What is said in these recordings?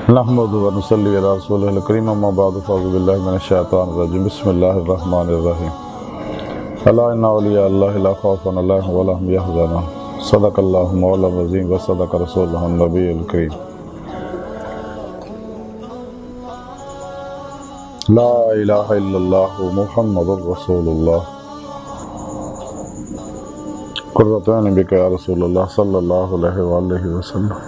نحمدہ و نصلی علی رسولہ الکریم اما بعد فاعوذ باللہ من الشیطان الرجیم بسم اللہ الرحمن الرحیم الا ان اولیاء اللہ لا خوف علیہم ولا هم یحزنون صدق اللہ مولانا العظیم و صدق رسولہ النبی الکریم لا الہ الا اللہ محمد رسول اللہ قرۃ عین بک یا رسول اللہ صلی اللہ علیہ وآلہ وسلم۔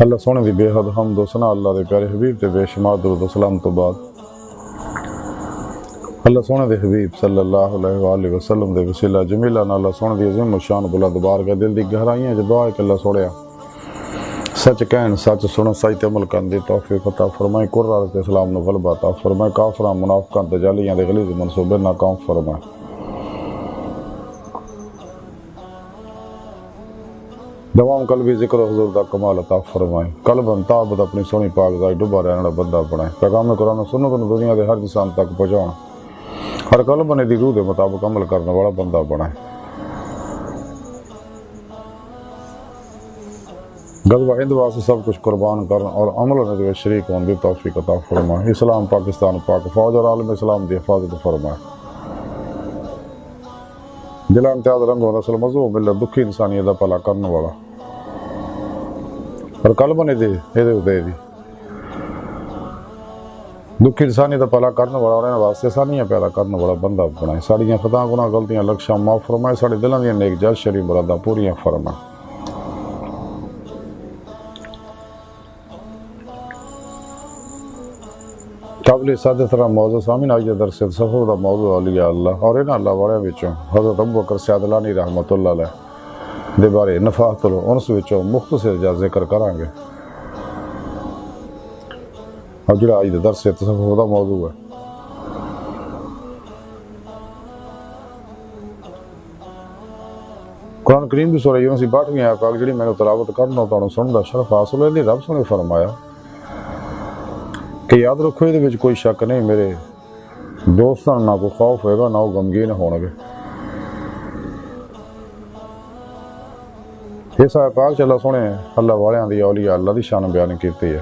اللہ سونے دی بے حد حمد و ثنا اللہ دے پیارے حبیب تے بے شمار درود و سلام تو بعد اللہ سونے دے حبیب صلی اللہ علیہ وآلہ وسلم دے وسیلہ جمیلہ نہ اللہ سونے دی عظیم و شان بلند بارگاہ دل دی گہرائیاں جو دعا ہے کہ اللہ سوڑیا سچ کہن سچ سنو سچ تے عمل کرن دی توفیق عطا فرمائے، قرآن تے اسلام نو غلبہ عطا فرمائے، کافراں منافقاں تے جالیاں دے غلیظ منصوبے ناکام فرمائے۔ دوام قلبی ذکر و حضور دا کمال عطا فرمائے، قلباً تابت اپنی سونی پاک ذات ڈوبا رہنے والا بندہ بنائے، پیغام قرآن و سنت کو دنیا دے ہر انسان تک پہنچاؤ، ہر قلب نے دی روح دے مطابق عمل کرنے والا بندہ بنائے۔ غزوہ ہند واسطے سب کچھ قربان کرن اور عمل نے شریک ہون دی توفیق عطا فرمائے، اسلام پاکستان پاک فوج اور عالم اسلام دی حفاظت فرمائے۔ دل امتیاز رنگ رسول موضوع ملت دکھی انسانیت دا پلا کرنے والا اور قلب نے دے دی دکھی انسانیت دا پلا کرنے والا اور انہاں واسطے آسانیاں پیدا کرنے والا بندہ بنائے، ساڑیاں خطاں گناہ غلطیاں لکشاں معاف فرمائے، ساڑے دلاں دیاں نیک جائز شرعی مراداں پوریاں فرمائے۔ قابل سعادت طرح موضوع سامین آج درس سفر دا موضوع اولیاء اللہ اور انہاں اللہ والے وچوں حضرت ابوبکر سعدلانی رحمۃ اللہ علیہ دے بارے نفحات الانس وچوں مختصر جا ذکر کران گے۔ اور جڑا آج درس سفر دا موضوع ہے قرآن کریم دی سورہ یونس 62ویں آیت پاک جڑی میں نے تلاوت کرنا تانوں سنن دا شرف حاصل ہے، رب نے فرمایا کہ یاد رکھو یہ وچ کوئی شک نہیں، میرے دوستاں نہ کوئی خوف ہوئے گا نہ وہ غمگین ہون گے۔ اس آیت پاک چ اللہ سونے اللہ والیاں دی اولیاء اللہ دی شان بیان کیتی ہے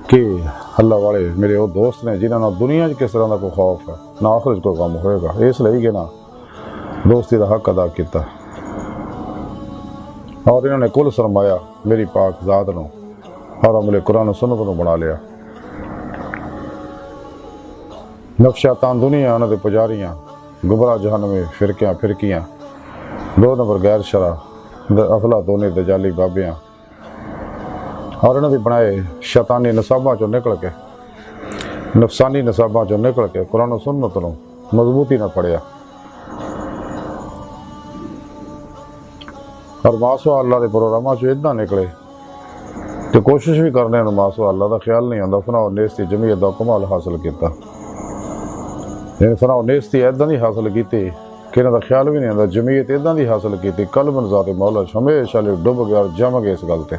کہ اللہ والے میرے وہ دوست نے جنہاں نال دنیا وچ کس طرح دا کوئی خوف ہے نہ آخرت کوئی غم ہوئے گا، اس لیے کہ نہ دوستی دا حق ادا کیتا اور انہوں نے کل سرمایہ میری پاک ذات نو اور عمل قرآن و سنت نو بنا لیا۔ نفس شیطان دنیا انہاں دے پجاریاں گمراہ جہنمی فرقیاں 2 نمبر غیر شرع افلاطونی دجالی بابیاں اور انہاں دے بنائے شیطانی نصاباں چوں نکل کے نفسانی نصاباں چوں نکل کے قرآن و سنت نو مضبوطی نہ پڑھیا اور ماسوا اللہ دے پروگراماں چوں اتنا نکلے تو کوشش بھی کرنے نو ماسوا اللہ دا خیال نہیں آندا، فنا و نیستی جمعیت دا کمال حاصل کیتا، یعنی فنا و نیستی ایداں دی حاصل کیتی کہ انہاں دا خیال بھی نہیں آندا، جمعیت ایداں دی حاصل کیتی، قلب ذات مولا ہمیشہ لے ڈب گیا اور جم گئے اس گل تے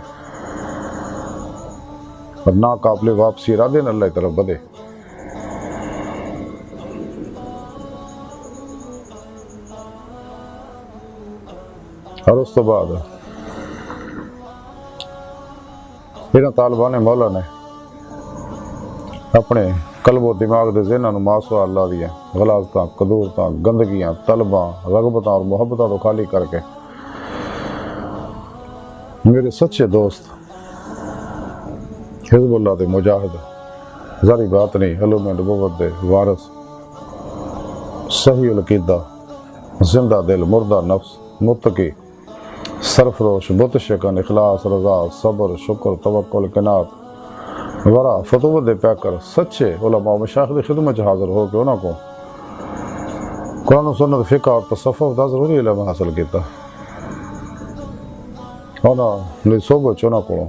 اور نہ قابل واپسی ارادے اللہ کی طرف بدے۔ اور اس تو بعد انہاں طالبان مولا نے اپنے قلب و دماغ دے ذہناں نو ماسوا اللہ دیاں غلاظتاں قدورتاں گندگیاں طلباں رغبتاں اور محبتاں تو خالی کر کے میرے سچے دوست حزب اللہ دے مجاہد ذری بات نہیں علوم نبوت دے وارث صحیح العقیدہ زندہ دل مردہ نفس متقی سرفروش بت شکن اخلاص رضا صبر شکر توکل قناعت ورا فتوت دے پیکر سچے علماء و مشائخ دی خدمت حاضر ہو کے انہاں کو قرآن و سنت فقہ اور تصوف دا ضروری علم حاصل کیتا، انہاں نے صحبت انہاں کو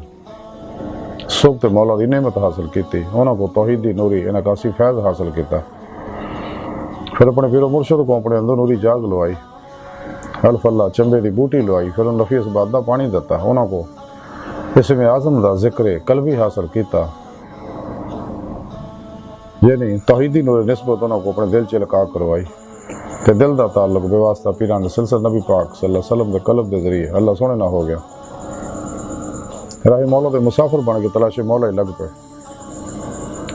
صحبت مولا دی نعمت حاصل کیتی، انہاں کو توحیدی نوری انعکاسی فیض حاصل کیتا، پھر اپنے پیر و مرشد کو اپنے اندر نوری جاگ لوائی، الف اللہ چمبے دی بوٹی لوائی، پھر ان نفیس بات دا پانی دیتا، انہاں کو اسم اعظم دا ذکر قلبی حاصل کیتا، یعنی توحیدی نور نسبت انہاں کو اپنے دل چ لقا کروائی کہ دل دا تعلق بے واسطہ پیران سلسلہ نبی پاک صلی اللہ علیہ وسلم دے قلب دے ذریعے اللہ سونے نہ ہو گیا۔ راہ مولا دے مسافر بن کے تلاش مولا ہی لگ پے.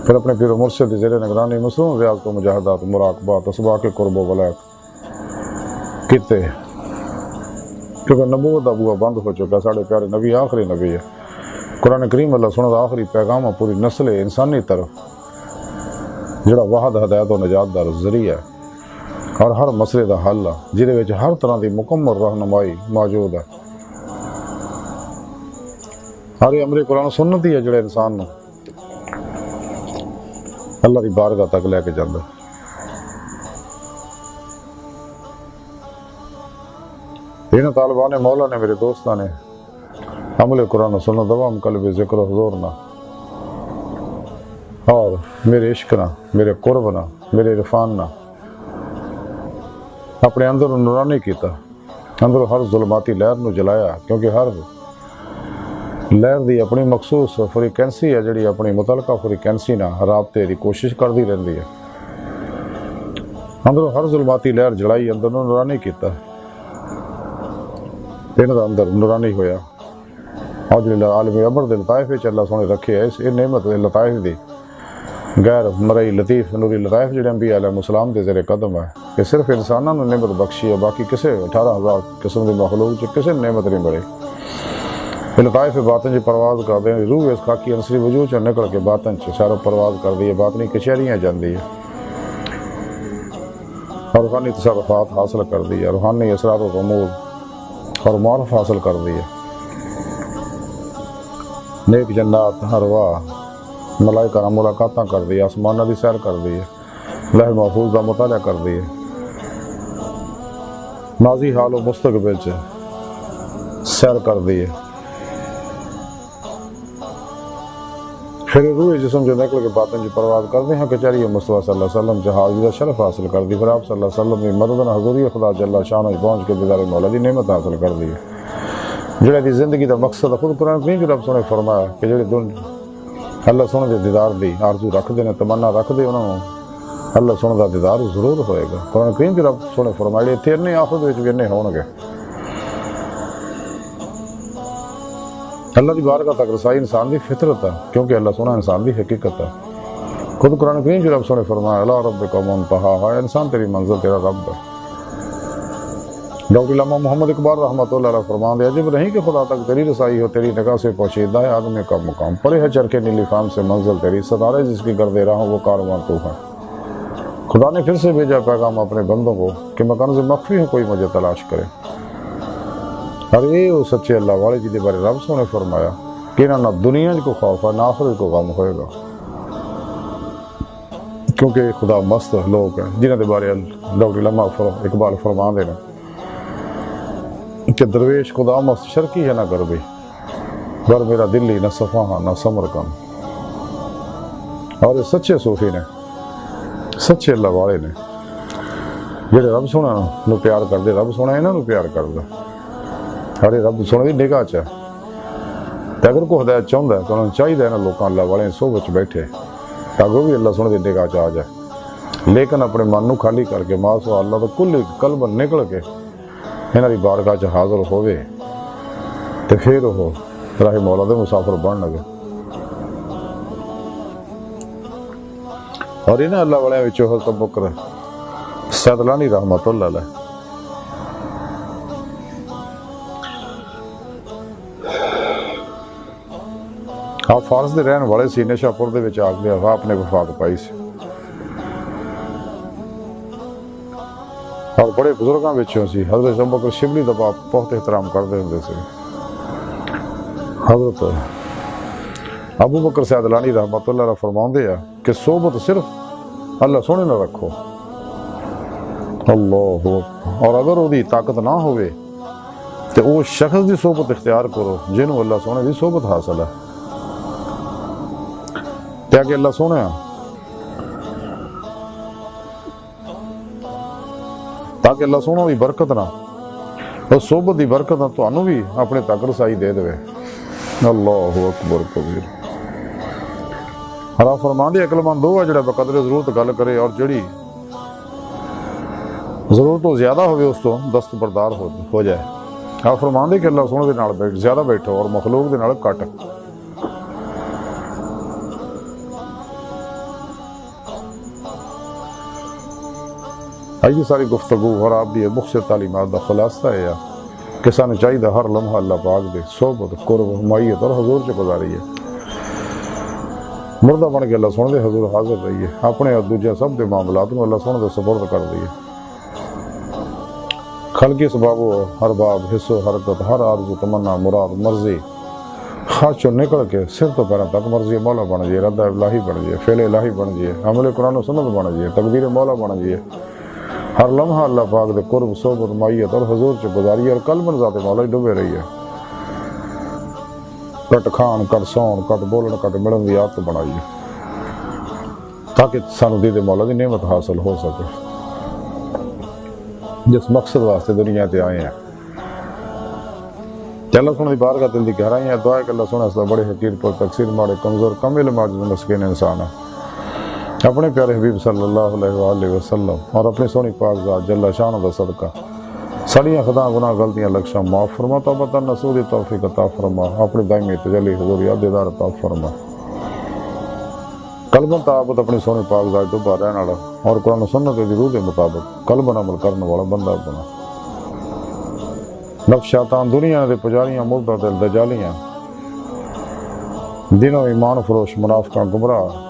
پھر اپنے پیر و مرشد دی زیر نگرانی مصنوع ریاضت و مجاہدات مراقبات اسباق قرب و ولیق کیتے، کیونکہ نبوت دا بوا بند ہو چکا. ساڑھے پیارے نبی آخری نبی ہے. قرآن کریم اللہ سنت آخری پیغام پوری نسل انسانی طرف جڑا واحد ہدایت و نجات دا ذریعہ ہے اور ہر مسئلے دا حل ہے جہدے وچ ہر طرح دی مکمل رہنمائی موجود ہے. ہر امر قرآن سنت ہی ہے جڑے انسان نو اللہ دی بارگاہ تک لے کے جاندا. ان طالبان مولا نے، میرے دوستان نے عمل قرآن و سنت دوام قلب ذکر و حضور نہ اور میرے عشق نہ، میرے قرب نہ، میرے عرفان نہ اپنے اندر نورانی کیتا. اندر ہر ظلماتی لہر نو جلایا، کیونکہ ہر لہر دی اپنی مخصوص فریکینسی ہے جڑی اپنی متعلقہ فریکینسی نہ رابطے دی کوشش کردی رہندی ہے. اندر ہر ظلماتی لہر جلائی، اندر نورانی کیتا. دا اندر نورانی ہویا اور جو عالمی عمر دے لطائف وچ اللہ سونے رکھے ہے. اس نعمت دے لطائف دی غیر مرئی لطیف نوری لطائف جڑے انبیاء علیہ السلام دے زیر قدم ہے. یہ صرف انساناں نوں نعمت بخشی ہے، باقی کسے 18,000 قسم دی مخلوق چ کسے نعمت نہیں ملی. یہ لطائف باطن چ پرواز کر دیں، روح اس خاکی عنصری وجود چ نکل کے باطن چ سیر و پرواز کر دی ہے، باطنی کچہریاں جاندی ہے اور روحانی تصرفات حاصل کر دی ہے، روحانی اسرار و غموض اور معرف حاصل کر دی ہے. نیک جنات ارواح ملائکہ نال ملاقاتاں کر دی ہے، آسماناں دی سیر کر دی ہے، لوح محفوظ دا مطالعہ کر دی ہے، ماضی حال و مستقبل چ سیر کر دی ہے. پھر روح جسم جو نکل کے باطن جو پرواز کرتے ہیں کچہری مصطفیٰ صلی اللہ علیہ وسلم چ حاضری دا شرف حاصل کر دی. پھر آپ صلی اللہ علیہ وسلم کی مدد حضوری خدا جل شان پہنچ کے دیدار مولا دی نعمت حاصل کر دی ہے. جڑے دی زندگی دا مقصد خود قرآن کریم جو رب سونے فرمایا کہ جڑے اللہ سونے دے دیدار دی آرزو رکھ دے نے، تمنا رکھ دے، انہوں نے اللہ سونے دا دیدار ضرور ہوئے گا. قرآن کریم جو رب سونے فرمایا اتنے ارنے آخر وچ بھی ارنے ہون گے. اللہ دی بارگاہ تک رسائی انسان دی فطرت ہے، کیونکہ اللہ سونا انسان دی حقیقت ہے. خود قرآن کریم جو رب سونے فرمایا الا ربک منتہاہا، انسان تیری منزل تیرا رب ہے. ڈاکٹر علامہ محمد اقبال رحمۃ اللہ علیہ فرمان دے عجب نہیں کہ خدا تک تیری رسائی ہو، تیری نگاہ سے پوشیدہ ہے آدمی کا مقام، پرے ہے چرخے نیلی خام سے منزل تیری، ستارے جس کی گردے راہ وہ کارواں تو ہے. خدا نے پھر سے بھیجا پیغام اپنے بندوں کو کہ مکان سے مخفی ہے کوئی مجھے تلاش کرے. اور یہ وہ سچے اللہ والے جی دے بارے رب سونے فرمایا کہ نہ دنیا کو خوف ہے نہ آخرت کو غم ہوئے گا، کیونکہ خدا مست لوگ ہیں جنہوں کے بارے ڈاکٹر علامہ اقبال فرمان دے کہ درویش خدا مست شرکی ہے نہ غربی، گر میرا دلی نہ صفحہ نہ سمرقند. اور یہ سچے صوفی نے، سچے اللہ والے نے جڑے رب سونا نو پیار کر دے، رب سونا انہاں نو پیار کر دے. اور یہ رب سونے دی نگاہ چ اگر کوئی ہدایت چاہتا ہے تو انہوں نے چاہیے نا لوگوں اللہ والے صحبت بیٹھے تاکہ وہ بھی اللہ سونے دی نگاہ چ آ جائے. لیکن اپنے من نو خالی کر کے ماسو اللہ تو کل قلب نکل کے انہاں دی بارگاہ چ حاضر ہوئے تو پھر وہ راہ مولا دے مسافر بن لگے. اور انہاں اللہ والے وچوں حضرت ابوبکر سیدلانی رحمۃ اللہ علیہ آپ فارس دے رہن والے سی، نشا پور دے وچ آ کے آپ نے وفات پائی سی. اور بڑے بزرگاں وچوں سی حضرت ابوبکر شبلی دا بہت احترام کردے ہوندے سی. حضرت ابوبکر سیدلانی رحمۃ اللہ علیہ فرماندے ہیں کہ صحبت صرف اللہ سونے نہ رکھو، اللہ اور اگر وہ دی طاقت نہ ہوئے تو وہ شخص دی صحبت اختیار کرو جنہوں اللہ سونے دی صحبت حاصل ہے. کہ اللہ سونے تاکہ اللہ سونا دی برکت نہ اور صحبت دی برکت نہ تو بھی اپنے تک رسائی دے دے. اللہ اکبر کبیر. اور آپ فرمان دے عقل مند وہ ہے جڑا بقدر ضرورت گل کرے اور جڑی ضرورت تو زیادہ ہوئے اس تو دستبردار ہو جائے. آپ فرماندے کہ اللہ سونے دے نال زیادہ بیٹھو اور مخلوق دے نال کٹ۔ آئیے ساری گفتگو اور آپ دی مختصر تعلیمات دا خلاصہ ہے کہ سانو چاہیے ہر لمحہ اللہ پاک دے صحبت قرب حمایت اور حضور چ گزاری ہے، مردہ بن کے اللہ سونے دے حضور حاضر رہیے، اپنے اور دوجے سب دے معاملات میں اللہ سونے دے سپرد کر دیے۔ خلقی اسباب و ہر باب حص و حرکت ہر عرض و تمنا مراد مرضی خاص چو نکل کے سر تو پیروں تک مرضی مولا بن جائے، ردہ الہی بن جائے، فعل الہی بن جائے، عمل قرآن و سنت بن جائے، تقدیر مولا بن جائے، ہر لمحہ اللہ پاک دے قرب صحبت معیت اور حضور چ گزاری اور قلب ذات مولا ڈبے رہی ہے۔ کٹ کھان کٹ سون کٹ بولن کٹ ملن دی عادت بنائیے تاکہ سانو دید مولا دی نعمت حاصل ہو سکے جس مقصد واسطے دنیا تے آئے ہیں۔ اللہ سونے دی بارگاہ دل دی گہرائی ہے، دعا ہے کہ اللہ سونے اس بڑے حقیر پر تقصیر ماڑے کمزور کم علم عاجز مسکین انسان ہے، اپنے پیارے حبیب صلی اللہ علیہ وآلہ وسلم اور اپنی سونی پاک ذات جل شان دا صدقہ سڑیاں خطا گناہ غلطیاں لکشاں معاف فرما، توبہ نصوح توفیق عطا فرما، اپنی دائمی تجلی حضور یاد دیدار عطا فرما، قلباں تعبت اپنی سونی پاک ذات ڈوبا رہن والا اور قرآن و سنت دی روح کے مطابق قلب عمل کرنے والا بندہ بنا۔ نفس شیطان دنیا دے پجاریاں مردہ دل دجالیاں دنوں ایمان فروش منافقاں گمراہ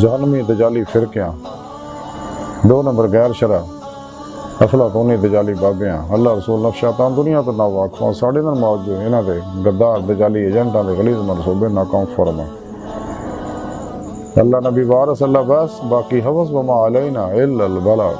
جہنمی دجالی فرقیاں 2 نمبر غیر شرع افلاطونی دجالی بابیاں اللہ رسول نفس شیطان دنیا تو نہ واقفوں ساڑھے دن موجود انہاں دے غدار دجالی ایجنٹاں دے غلیظ منصوبے ناکام فرما۔ اللہ نبی وارث اللہ بس باقی حوث وما علینا الا البلاغ۔